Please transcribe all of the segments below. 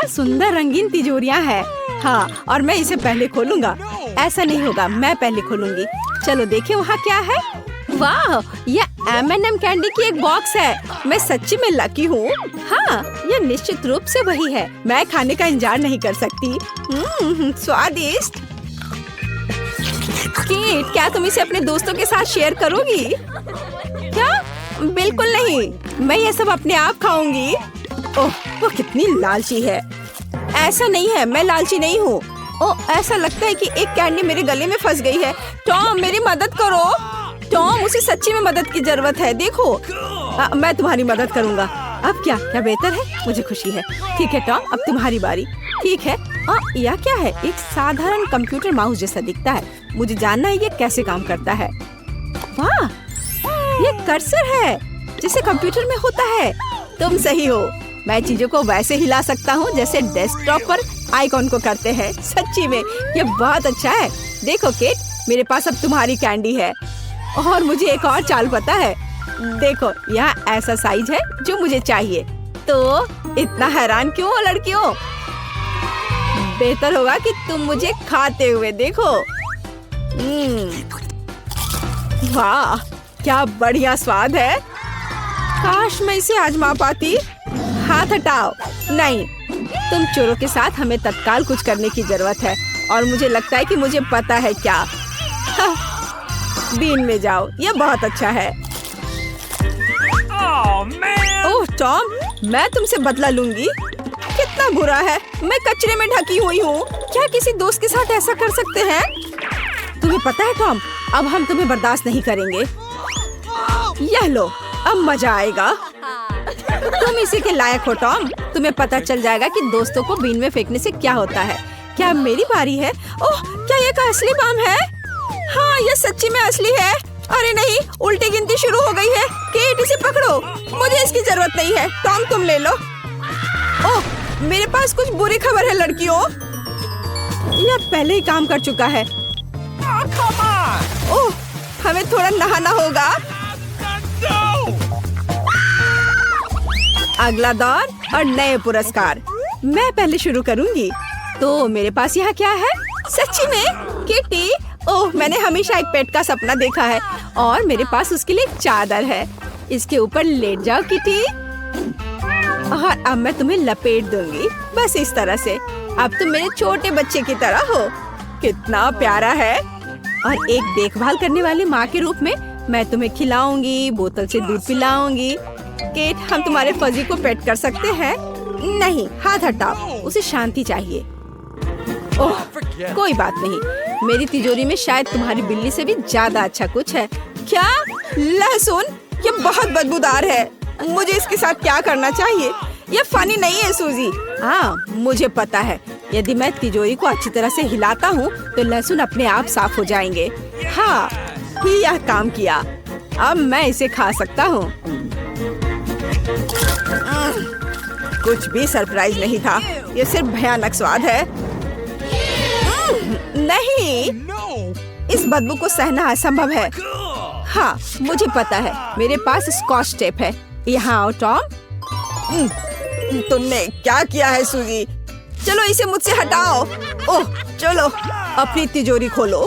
क्या सुंदर रंगीन तिजोरियां हैं। हाँ, और मैं इसे पहले खोलूंगा। ऐसा नहीं होगा, मैं पहले खोलूंगी। चलो देखें वहाँ क्या है। वाह, ये M&M कैंडी की एक बॉक्स है। मैं सच्ची में लकी हूँ। हाँ, ये निश्चित रूप से वही है। मैं खाने का इंतजार नहीं कर सकती। स्वादिष्ट। केट, क्या तुम इसे अपने दोस्तों के साथ शेयर करोगी? क्या? बिल्कुल नहीं, मैं ये सब अपने आप खाऊंगी। ओह, वो कितनी लालची है। ऐसा नहीं है, मैं लालची नहीं हूँ। ओह, ऐसा लगता है कि एक कैंडी मेरे गले में फंस गई है। टॉम, मेरी मदद करो। टॉम, उसे सच्ची में मदद की जरूरत है। देखो, मैं तुम्हारी मदद करूँगा। अब क्या क्या बेहतर है? मुझे खुशी है। ठीक है टॉम, अब तुम्हारी बारी। ठीक है। यह क्या है? एक साधारण कंप्यूटर माउस जैसा दिखता है। मुझे जानना है ये कैसे काम करता है। वाह, ये कर्सर है जैसे कंप्यूटर में होता है। तुम सही हो, मैं चीजों को वैसे हिला सकता हूँ जैसे डेस्कटॉप पर आइकॉन को करते हैं। सच्ची में ये बहुत अच्छा है। देखो केट, मेरे पास अब तुम्हारी कैंडी है। और मुझे एक और चाल पता है। देखो, यहाँ ऐसा साइज है जो मुझे चाहिए। तो इतना हैरान क्यों हो लड़कियों? बेहतर होगा कि तुम मुझे खाते हुए देखो। वाह, क्या बढ़िया स्वाद है। काश मैं इसे आजमा पाती। हाथ हटाओ। नहीं, तुम चोरों के साथ हमें तत्काल कुछ करने की जरूरत है। और मुझे लगता है कि मुझे पता है क्या। बीन में जाओ, ये बहुत अच्छा है। ओह टॉम, मैं तुमसे बदला लूंगी। कितना बुरा है, मैं कचरे में ढकी हुई हूँ। क्या किसी दोस्त के साथ ऐसा कर सकते हैं? तुम्हें पता है टॉम, अब हम तुम्हें बर्दाश्त नहीं करेंगे। यह लो, अब मजा आएगा। तुम इसी के लायक हो टॉम। तुम्हें पता चल जाएगा कि दोस्तों को बीन में फेंकने से क्या होता है। क्या मेरी बारी है? ओह, क्या ये का असली बम है? हाँ, ये सच्ची में असली है। अरे नहीं, उल्टी गिनती शुरू हो गई है। केट, इसे पकड़ो। मुझे इसकी जरूरत नहीं है। टॉम, तुम ले लो। ओह, मेरे पास कुछ बुरी खबर है लड़कियों। यह पहले ही काम कर चुका है। ओह, हमें थोड़ा नहाना होगा। अगला दौर और नए पुरस्कार। मैं पहले शुरू करूंगी। तो मेरे पास यहाँ क्या है? सच्ची में किटी। ओह, मैंने हमेशा एक पेट का सपना देखा है और मेरे पास उसके लिए एक चादर है। इसके ऊपर लेट जाओ किटी। और अब मैं तुम्हें लपेट दूंगी, बस इस तरह से। अब तुम मेरे छोटे बच्चे की तरह हो। कितना प्यारा है। और एक देखभाल करने वाली माँ के रूप में मैं तुम्हें खिलाऊंगी, बोतल से दूध पिलाऊंगी। केट, हम तुम्हारे फजी को पेट कर सकते हैं? नहीं, हाथ हटाओ, उसे शांति चाहिए। ओह, कोई बात नहीं, मेरी तिजोरी में शायद तुम्हारी बिल्ली से भी ज्यादा अच्छा कुछ है। क्या? लहसुन? ये बहुत बदबूदार है। मुझे इसके साथ क्या करना चाहिए? ये फनी नहीं है सूजी। हाँ, मुझे पता है। यदि मैं तिजोरी को अच्छी तरह से हिलाता हूँ तो लहसुन अपने आप साफ हो जाएंगे। हाँ, यह काम किया। अब मैं इसे खा सकता हूँ। कुछ भी सरप्राइज नहीं था, ये सिर्फ भयानक स्वाद है। नहीं, इस बदबू को सहना असंभव है। हाँ, मुझे पता है, मेरे पास स्कॉच टेप है। यहाँ आओ टॉम। तुमने क्या किया है सूजी? चलो इसे मुझसे हटाओ। ओह, चलो अपनी तिजोरी खोलो।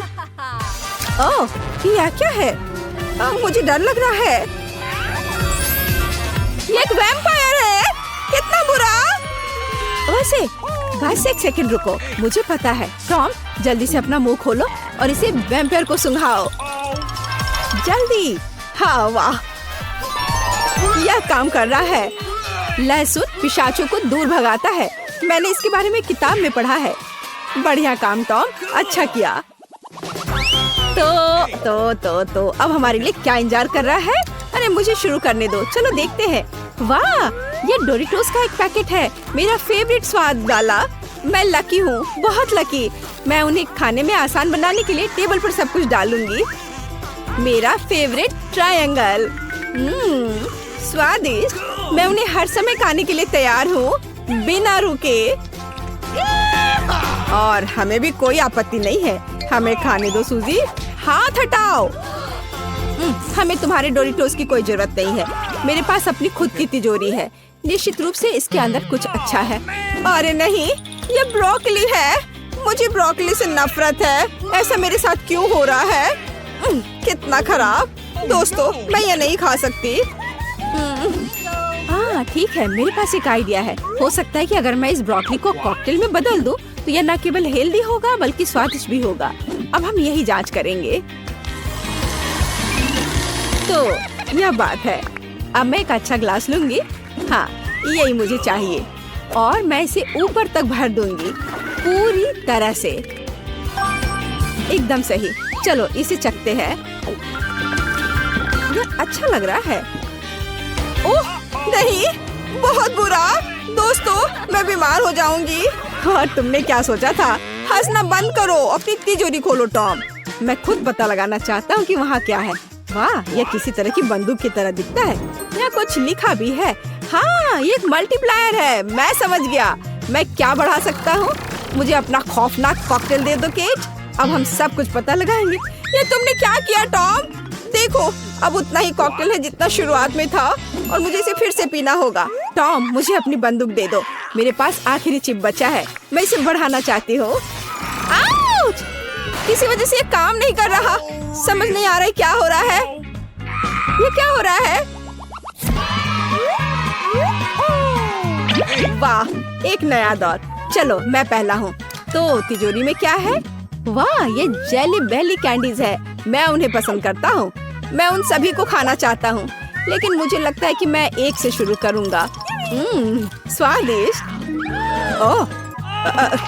ओह, यह क्या है? मुझे डर लग रहा है। ये एक वैम्पायर है। कितना बुरा। वैसे बस एक सेकंड रुको, मुझे पता है। टॉम, जल्दी से अपना मुंह खोलो और इसे वैम्पायर को सुंघाओ। जल्दी। हाँ, वाह, यह काम कर रहा है। लहसुन पिशाचों को दूर भगाता है। मैंने इसके बारे में किताब में पढ़ा है। बढ़िया काम टॉम, अच्छा किया। तो अब हमारे लिए क्या इंतजार कर रहा है? अरे मुझे शुरू करने दो, चलो देखते हैं। वाह, ये डोरिटोस का एक पैकेट है, मेरा फेवरेट स्वाद वाला। मैं लकी हूँ, बहुत लकी। मैं उन्हें खाने में आसान बनाने के लिए टेबल पर सब कुछ डालूंगी। मेरा फेवरेट ट्रायंगल। स्वादिष्ट। मैं उन्हें हर समय खाने के लिए तैयार हूँ, बिना रुके। और हमें भी कोई आपत्ति नहीं है। हमें खाने दो सूजी। हाथ हटाओ। हमें तुम्हारे डोरिटोस की कोई जरूरत नहीं है। मेरे पास अपनी खुद की तिजोरी है। निश्चित रूप से इसके अंदर कुछ अच्छा है। अरे नहीं, ये ब्रोकली है। मुझे ब्रोकली से नफरत है। ऐसा मेरे साथ क्यों हो रहा है? कितना खराब। दोस्तों, मैं ये नहीं खा सकती। हाँ ठीक है, मेरे पास एक आइडिया है। हो सकता है कि अगर मैं इस ब्रोकली को कॉकटेल में बदल दूं, तो यह न केवल हेल्दी होगा बल्कि स्वादिष्ट भी होगा। अब हम यही जांच करेंगे। तो यह बात है। अब मैं एक अच्छा ग्लास लूंगी। हाँ, यही मुझे चाहिए और मैं इसे ऊपर तक भर दूंगी, पूरी तरह से। एकदम सही। चलो इसे चखते हैं। यह अच्छा लग रहा है। ओह नहीं, बहुत बुरा। दोस्तों, मैं बीमार हो जाऊंगी। और तुमने क्या सोचा था? हंसना बंद करो, अपनी तिजोरी खोलो टॉम। मैं खुद पता लगाना चाहता हूँ कि वहाँ क्या है। वाह, यह किसी तरह की बंदूक की तरह दिखता है। यहाँ कुछ लिखा भी है। हाँ, ये एक मल्टीप्लायर है। मैं समझ गया। मैं क्या बढ़ा सकता हूँ? मुझे अपना खौफनाक कॉकटेल दे दो केट। अब हम सब कुछ पता लगाएंगे। ये तुमने क्या किया टॉम? देखो, अब उतना ही कॉकटेल है जितना शुरुआत में था और मुझे इसे फिर से पीना होगा। टॉम, मुझे अपनी बंदूक दे दो। मेरे पास आखिरी चिप बचा है। मैं इसे बढ़ाना चाहती हूँ। आउच! किसी वजह से ये काम नहीं कर रहा। समझ नहीं आ रहा है क्या हो रहा है। ये क्या हो रहा है? वाह, एक नया दौर। चलो मैं पहला हूँ। तो तिजोरी में क्या है? वाह, ये जेली बेली कैंडीज है। मैं उन्हें पसंद करता हूँ। मैं उन सभी को खाना चाहता हूँ, लेकिन मुझे लगता है कि मैं एक से शुरू करूँगा। स्वादिष्ट। ओह,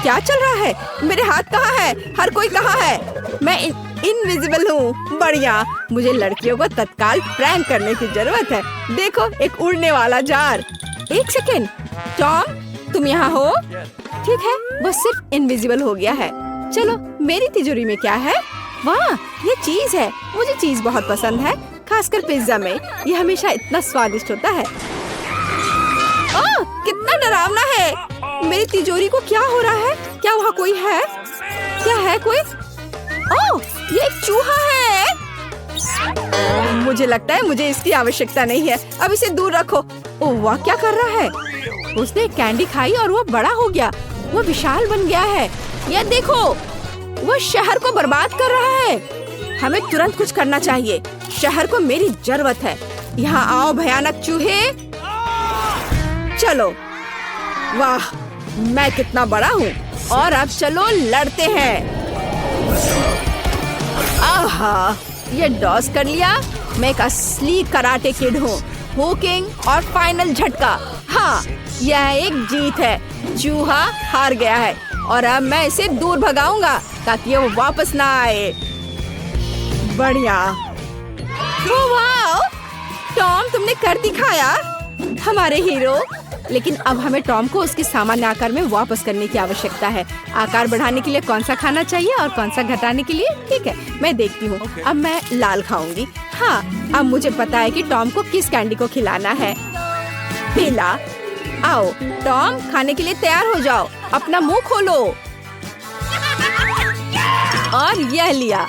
क्या चल रहा है? मेरे हाथ कहाँ है? हर कोई कहाँ है? मैं इनविजिबल हूँ। बढ़िया। मुझे लड़कियों को तत्काल प्रैंक करने की जरूरत है। देखो, एक उड़ने वाला जार। एक सेकेंड, टॉम, तुम यहाँ हो? ठीक है, वो सिर्फ इनविजिबल हो गया है। चलो, मेरी तिजोरी में क्या है? वाह, ये चीज है। मुझे चीज बहुत पसंद है, खासकर पिज्जा में। ये हमेशा इतना स्वादिष्ट होता है। ओह, कितना डरावना है। मेरी तिजोरी को क्या हो रहा है? क्या वहाँ कोई है? क्या है कोई? ओह, ये एक चूहा है। मुझे लगता है मुझे इसकी आवश्यकता नहीं है। अब इसे दूर रखो। ओह वाह, क्या कर रहा है? उसने कैंडी खाई और वो बड़ा हो गया। वो विशाल बन गया है। ये देखो, वो शहर को बर्बाद कर रहा है। हमें तुरंत कुछ करना चाहिए। शहर को मेरी जरूरत है। यहाँ आओ भयानक चूहे। चलो। वाह, मैं कितना बड़ा हूँ। और अब चलो लड़ते हैं। आहा, ये डॉस कर लिया। मैं एक असली कराटे किड हूँ। हुकिंग और फाइनल झटका। हाँ, यह एक जीत है। चूहा हार गया है और अब मैं इसे दूर भगाऊंगा ताकि वो वापस ना आए। बढ़िया। वाह, टॉम, तुमने कर दिखाया, हमारे हीरो। लेकिन अब हमें टॉम को उसके सामान्य आकार में वापस करने की आवश्यकता है। आकार बढ़ाने के लिए कौन सा खाना चाहिए और कौन सा घटाने के लिए? ठीक है, मैं देखती हूँ। अब मैं लाल खाऊंगी। हाँ, अब मुझे पता है कि टॉम को किस कैंडी को खिलाना है। पीला। आओ टॉम, खाने के लिए तैयार हो जाओ। अपना मुंह खोलो। और यह लिया,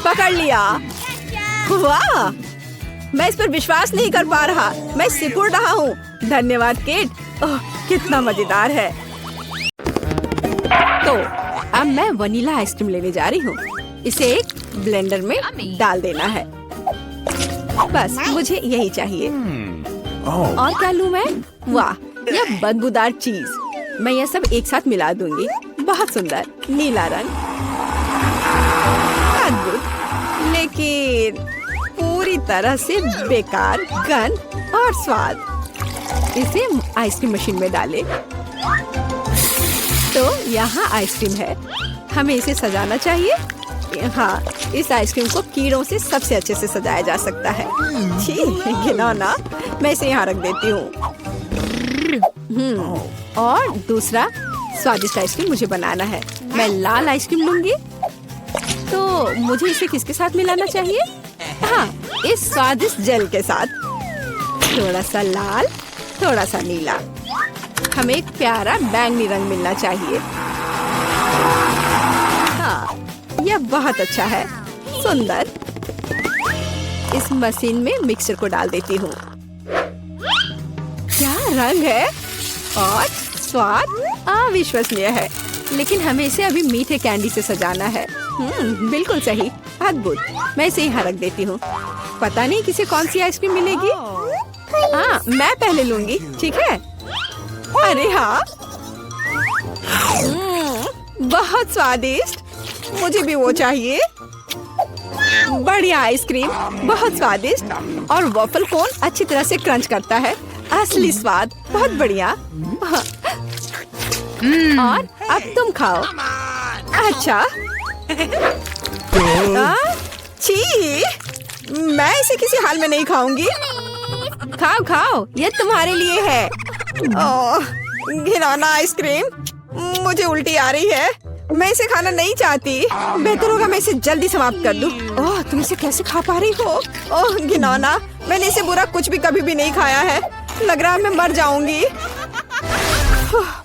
पकड़ लिया। वाह, मैं इस पर विश्वास नहीं कर पा रहा। मैं सिकुड़ रहा हूँ। धन्यवाद केट। ओह, कितना मजेदार है। तो अब मैं वनीला आइसक्रीम लेने जा रही हूँ। इसे एक ब्लेंडर में डाल देना है। बस मुझे यही चाहिए। और क्या लूँ मैं? वाह, यह बदबूदार चीज। मैं यह सब एक साथ मिला दूंगी। बहुत सुंदर नीला रंग। अद्भुत, लेकिन पूरी तरह से बेकार गंध और स्वाद। इसे आइसक्रीम मशीन में डालें। तो यहाँ आइसक्रीम है। हमें इसे सजाना चाहिए। हाँ, इस आइसक्रीम को कीड़ों से सबसे अच्छे से सजाया जा सकता है। छी, घिनौना। मैं इसे यहाँ रख देती हूँ। और दूसरा स्वादिष्ट आइसक्रीम मुझे बनाना है। मैं लाल आइसक्रीम लूंगी। तो मुझे इसे किसके साथ मिलाना चाहिए? हाँ, इस स्वादिष्ट जेल के साथ। थोड़ा सा लाल, थोड़ा सा नीला। हमें एक प्यारा बैंगनी रंग मिलना चाहिए। हाँ, यह बहुत अच्छा है। सुंदर। इस मशीन में मिक्सचर को डाल देती हूँ। क्या रंग है और स्वाद अविश्वसनीय है, लेकिन हमें इसे अभी मीठे कैंडी से सजाना है। बिल्कुल सही, अद्भुत। मैं इसे यहाँ रख देती हूँ। पता नहीं किसे कौन सी आइसक्रीम मिलेगी। हाँ, मैं पहले लूंगी, ठीक है? अरे हाँ, बहुत स्वादिष्ट। मुझे भी वो चाहिए। बढ़िया आइसक्रीम, बहुत स्वादिष्ट, और वॉफल कोन अच्छी तरह से क्रंच करता है। असली स्वाद, बहुत बढ़िया। और अब तुम खाओ। अच्छा। छी, मैं इसे किसी हाल में नहीं खाऊंगी। खाओ खाओ, ये तुम्हारे लिए है। ओह, घिनौना आइसक्रीम, मुझे उल्टी आ रही है। मैं इसे खाना नहीं चाहती। बेहतर होगा मैं इसे जल्दी समाप्त कर दूं। ओह, तुम इसे कैसे खा पा रही हो? ओह घिनौना, मैंने इसे बुरा कुछ भी कभी भी नहीं खाया है। लग रहा है मैं मर जाऊंगी।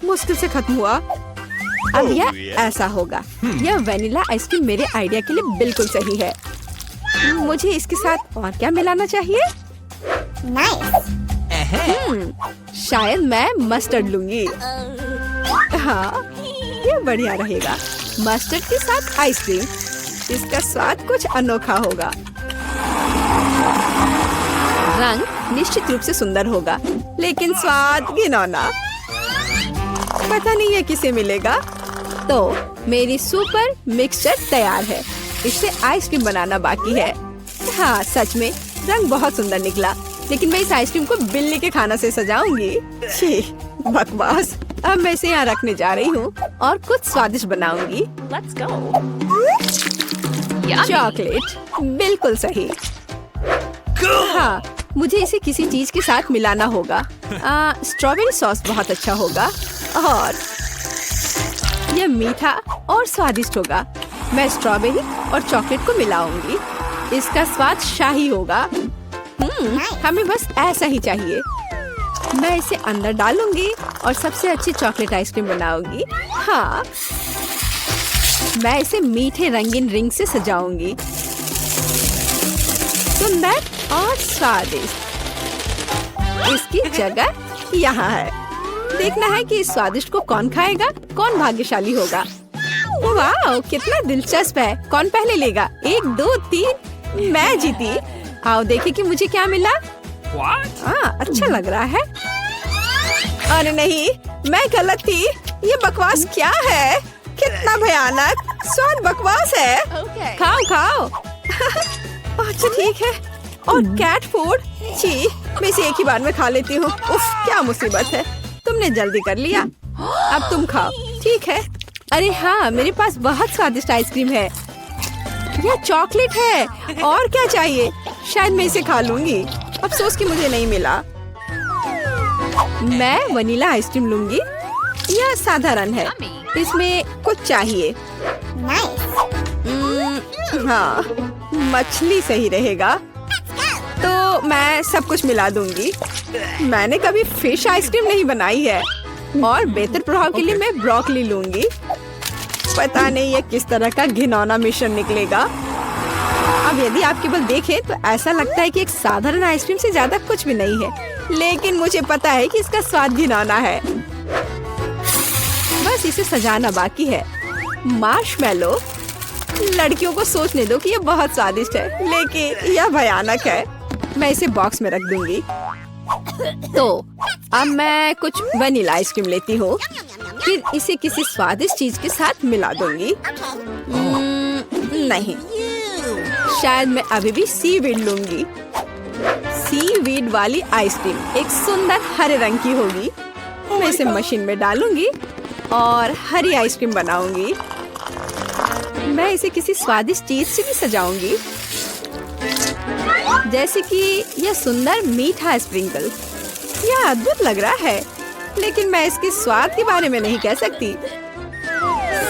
मुश्किल से खत्म हुआ। अब यह ऐसा होगा। यह वेनिला आइसक्रीम मेरे आइडिया के लिए बिल्कुल सही है। मुझे इसके साथ और क्या मिलाना चाहिए? शायद मैं मस्टर्ड लूंगी। हाँ, ये बढ़िया रहेगा। मस्टर्ड के साथ आइसक्रीम, इसका स्वाद कुछ अनोखा होगा। रंग निश्चित रूप से सुंदर होगा, लेकिन स्वाद घिनौना। पता नहीं ये किसे मिलेगा। तो मेरी सुपर मिक्सचर तैयार है। इससे आइसक्रीम बनाना बाकी है। हाँ, सच में रंग बहुत सुंदर निकला, लेकिन मैं इस आइसक्रीम को बिल्ली के खाना से सजाऊंगी। छी, बकवास। अब मैं इसे यहाँ रखने जा रही हूँ और कुछ स्वादिष्ट बनाऊंगी। Let's go. चॉकलेट, बिल्कुल सही। हाँ, मुझे इसे किसी चीज के साथ मिलाना होगा। स्ट्रॉबेरी सॉस बहुत अच्छा होगा, और यह मीठा और स्वादिष्ट होगा। मैं स्ट्रॉबेरी और चॉकलेट को मिलाऊंगी। इसका स्वाद शाही होगा। हमें बस ऐसा ही चाहिए। मैं इसे अंदर डालूंगी और सबसे अच्छी चॉकलेट आइसक्रीम बनाऊंगी। हाँ, मैं इसे मीठे रंगीन रिंग से सजाऊंगी। सुंदर और स्वादिष्ट। इसकी जगह यहाँ है। देखना है कि इस स्वादिष्ट को कौन खाएगा, कौन भाग्यशाली होगा। वाह, कितना दिलचस्प है। कौन पहले लेगा? 1, 2, 3। मैं जीती। आओ देखें कि मुझे क्या मिला। अच्छा लग रहा है। अरे नहीं, मैं गलत थी। ये बकवास क्या है? कितना भयानक स्वाद, बकवास है। खाओ खाओ। अच्छा ठीक है। और कैट फूड, छी, मैं इसे एक ही बार में खा लेती हूँ। उफ, क्या मुसीबत है। तुमने जल्दी कर लिया। अब तुम खाओ, ठीक है? अरे हाँ, मेरे पास बहुत स्वादिष्ट आइसक्रीम है। यह चॉकलेट है, और क्या चाहिए? शायद मैं इसे खा लूंगी। अफसोस कि मुझे नहीं मिला। मैं वनीला आइसक्रीम लूंगी। यह साधारण है, इसमें कुछ चाहिए। हाँ, मछली सही रहेगा। तो मैं सब कुछ मिला दूंगी। मैंने कभी फिश आइसक्रीम नहीं बनाई है, और बेहतर प्रभाव के लिए मैं ब्रोकली लूंगी। पता नहीं ये किस तरह का घिनौना मिश्रण निकलेगा। अब यदि आप केवल देखें तो ऐसा लगता है कि एक साधारण आइसक्रीम से ज्यादा कुछ भी नहीं है, लेकिन मुझे पता है कि इसका स्वाद घिनौना है। बस इसे सजाना बाकी है। मार्शमेलो, लड़कियों को सोचने दो कि ये बहुत स्वादिष्ट है, लेकिन यह भयानक है। मैं इसे बॉक्स में रख दूंगी। तो अब मैं कुछ वनीला आइसक्रीम लेती हूँ, फिर इसे किसी स्वादिष्ट चीज के साथ मिला दूंगी। नहीं, शायद मैं अभी भी सीवीड लूंगी। सीवीड वाली आइसक्रीम एक सुंदर हरे रंग की होगी। मैं इसे मशीन में डालूंगी और हरी आइसक्रीम बनाऊंगी। मैं इसे किसी स्वादिष्ट चीज से भी सजाऊंगी, जैसे कि यह सुंदर मीठा स्प्रिंकल। यह अद्भुत लग रहा है, लेकिन मैं इसके स्वाद के बारे में नहीं कह सकती।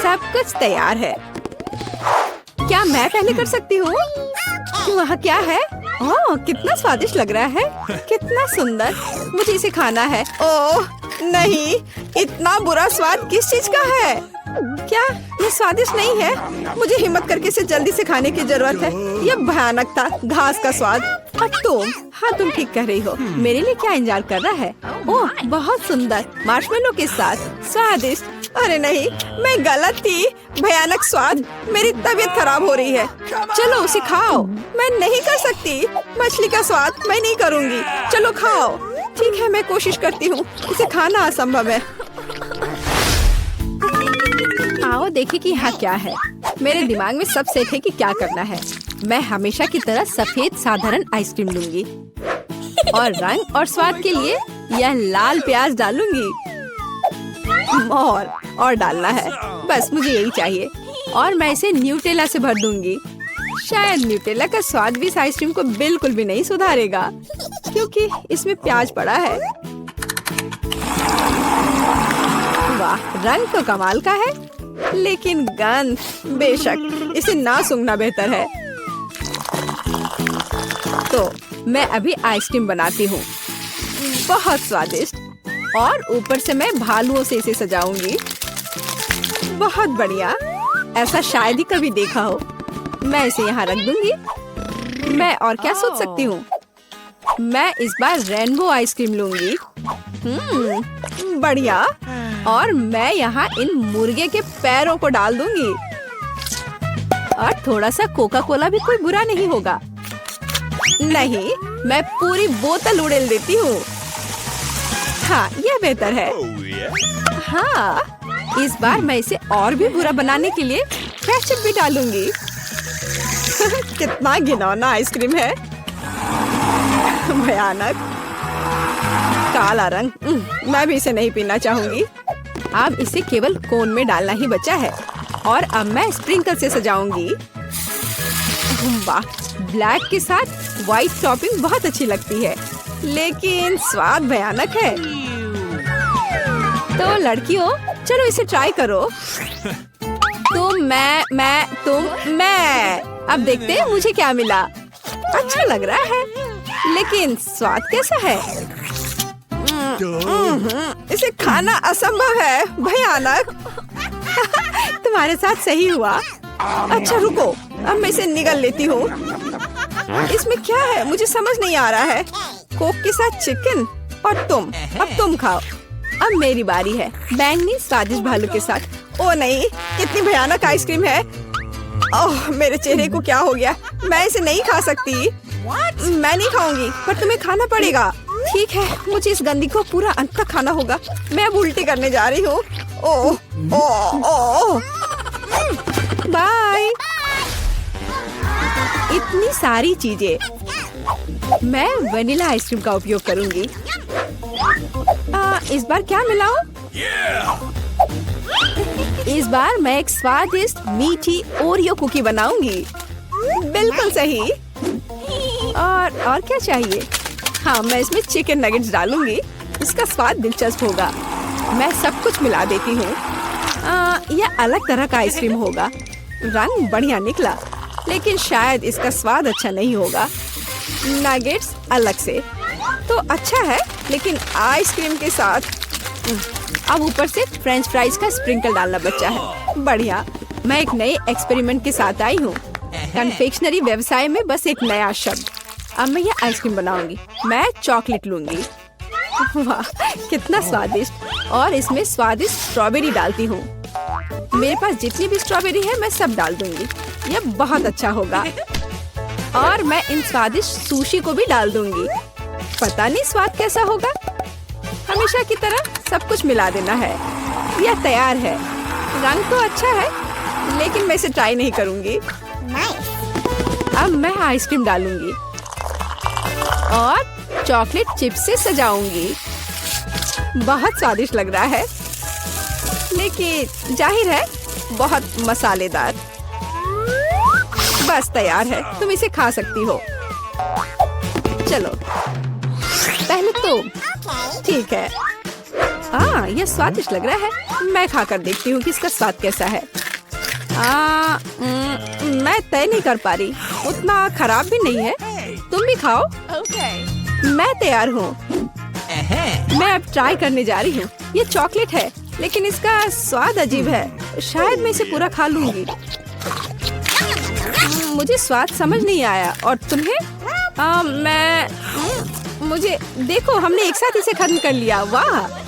सब कुछ तैयार है। क्या मैं पहले कर सकती हूँ? वहाँ क्या है? ओह, कितना स्वादिष्ट लग रहा है। कितना सुंदर। मुझे इसे खाना है। ओह नहीं, इतना बुरा स्वाद किस चीज का है? क्या ये स्वादिष्ट नहीं है? मुझे हिम्मत करके इसे जल्दी से खाने की जरूरत है। ये भयानक था, घास का स्वाद। और तुम? हाँ, तुम ठीक कह रही हो। मेरे लिए क्या इंतजार कर रहा है? ओह, बहुत सुंदर, मार्शमेलो के साथ, स्वादिष्ट। अरे नहीं, मैं गलत थी। भयानक स्वाद, मेरी तबीयत खराब हो रही है। चलो उसे खाओ। मैं नहीं कर सकती। मछली का स्वाद मैं नहीं करूँगी। चलो खाओ। ठीक है, मैं कोशिश करती हूँ। इसे खाना असंभव है। आओ देखें कि यहाँ क्या है। मेरे दिमाग में सब सेट है कि क्या करना है। मैं हमेशा की तरह सफेद साधारण आइसक्रीम लूंगी और रंग और स्वाद के लिए यह लाल प्याज डालूंगी। और डालना है, बस मुझे यही चाहिए। और मैं इसे न्यूटेला से भर दूंगी। शायद न्यूटेला का स्वाद भी इस आइसक्रीम को बिल्कुल भी नहीं सुधारेगा, क्योंकि इसमें प्याज पड़ा है। वाह, रंग तो कमाल का है, लेकिन गंध, बेशक इसे ना सूंघना बेहतर है। तो मैं अभी आइसक्रीम बनाती हूँ, बहुत स्वादिष्ट। और ऊपर से मैं भालुओं से इसे सजाऊंगी। बहुत बढ़िया, ऐसा शायद ही कभी देखा हो। मैं इसे यहाँ रख दूंगी। मैं और क्या सोच सकती हूँ? मैं इस बार रेनबो आइसक्रीम लूंगी। बढ़िया। और मैं यहाँ इन मुर्गे के पैरों को डाल दूंगी। और थोड़ा सा कोका कोला भी कोई बुरा नहीं होगा। नहीं, मैं पूरी बोतल उड़ेल देती हूँ। हाँ, यह बेहतर है। हाँ, इस बार मैं इसे और भी बुरा बनाने के लिए केचप भी डालूंगी। कितना घिनौना आइसक्रीम है, भयानक काला रंग। मैं भी इसे नहीं पीना चाहूंगी। अब इसे केवल कोन में डालना ही बचा है। और अब मैं स्प्रिंकल से सजाऊंगी। वाह, ब्लैक के साथ व्हाइट टॉपिंग बहुत अच्छी लगती है, लेकिन स्वाद भयानक है। तो लड़कियों, चलो इसे ट्राई करो। तुम, मैं। अब देखते हैं मुझे क्या मिला। अच्छा लग रहा है, लेकिन स्वाद कैसा है? इसे खाना असंभव है, भयानक। तुम्हारे साथ सही हुआ। अच्छा रुको, अब मैं इसे निगल लेती हूँ। इसमें क्या है मुझे समझ नहीं आ रहा है। कोक के साथ चिकन। और तुम, अब तुम खाओ। अब मेरी बारी है, बैंगनी स्वादिष्ट भालू के साथ। ओ नहीं, कितनी भयानक आइसक्रीम है। ओह, मेरे चेहरे को क्या हो गया? मैं इसे नहीं खा सकती। मैं नहीं खाऊंगी, पर तुम्हें खाना पड़ेगा। ठीक है, मुझे इस गंदी को पूरा अंत तक खाना होगा। मैं अब उल्टी करने जा रही हूँ। ओह, ओह, ओह। बाय। इतनी सारी चीजें। मैं वनीला आइसक्रीम का उपयोग करूंगी। इस बार क्या मिलाऊं? इस बार मैं एक स्वादिष्ट मीठी ओरियो कुकी बनाऊंगी। बिल्कुल सही। और क्या चाहिए? हाँ, मैं इसमें चिकन नगेट्स डालूंगी। इसका स्वाद दिलचस्प होगा। मैं सब कुछ मिला देती हूँ। यह अलग तरह का आइसक्रीम होगा। रंग बढ़िया निकला, लेकिन शायद इसका स्वाद अच्छा नहीं होगा। नगेट्स अलग से तो अच्छा है, लेकिन आइसक्रीम के साथ अब ऊपर से फ्रेंच फ्राइज का स्प्रिंकल डालना बचा है। बढ़िया। मैं एक नए एक्सपेरिमेंट के साथ आई हूँ। कन्फेक्शनरी व्यवसाय में बस एक नया शब्द। अब मैं ये आइसक्रीम बनाऊंगी। मैं चॉकलेट लूंगी। वाह, कितना स्वादिष्ट। और इसमें स्वादिष्ट स्ट्रॉबेरी डालती हूँ। मेरे पास जितनी भी स्ट्रॉबेरी है मैं सब डाल दूंगी। यह बहुत अच्छा होगा। और मैं इन स्वादिष्ट सुशी को भी डाल दूंगी। पता नहीं स्वाद कैसा होगा। हमेशा की तरह सब कुछ मिला देना है। यह तैयार है। रंग तो अच्छा है, लेकिन मैं इसे ट्राई नहीं करूंगी। अब मैं आइसक्रीम डालूंगी और चॉकलेट चिप्स से सजाऊंगी। बहुत स्वादिष्ट लग रहा है, लेकिन जाहिर है बहुत मसालेदार। बस तैयार है, तुम इसे खा सकती हो। चलो पहले तो ठीक है। यह स्वादिष्ट लग रहा है। मैं खाकर देखती हूँ कि इसका स्वाद कैसा है। मैं तय नहीं कर पा रही। उतना खराब भी नहीं है। तुम भी खाओ। मैं तैयार हूँ। मैं अब ट्राई करने जा रही हूँ। ये चॉकलेट है, लेकिन इसका स्वाद अजीब है। शायद मैं इसे पूरा खा लूंगी। मुझे स्वाद समझ नहीं आया। और तुम्हें? मुझे देखो, हमने एक साथ इसे खत्म कर लिया। वाह,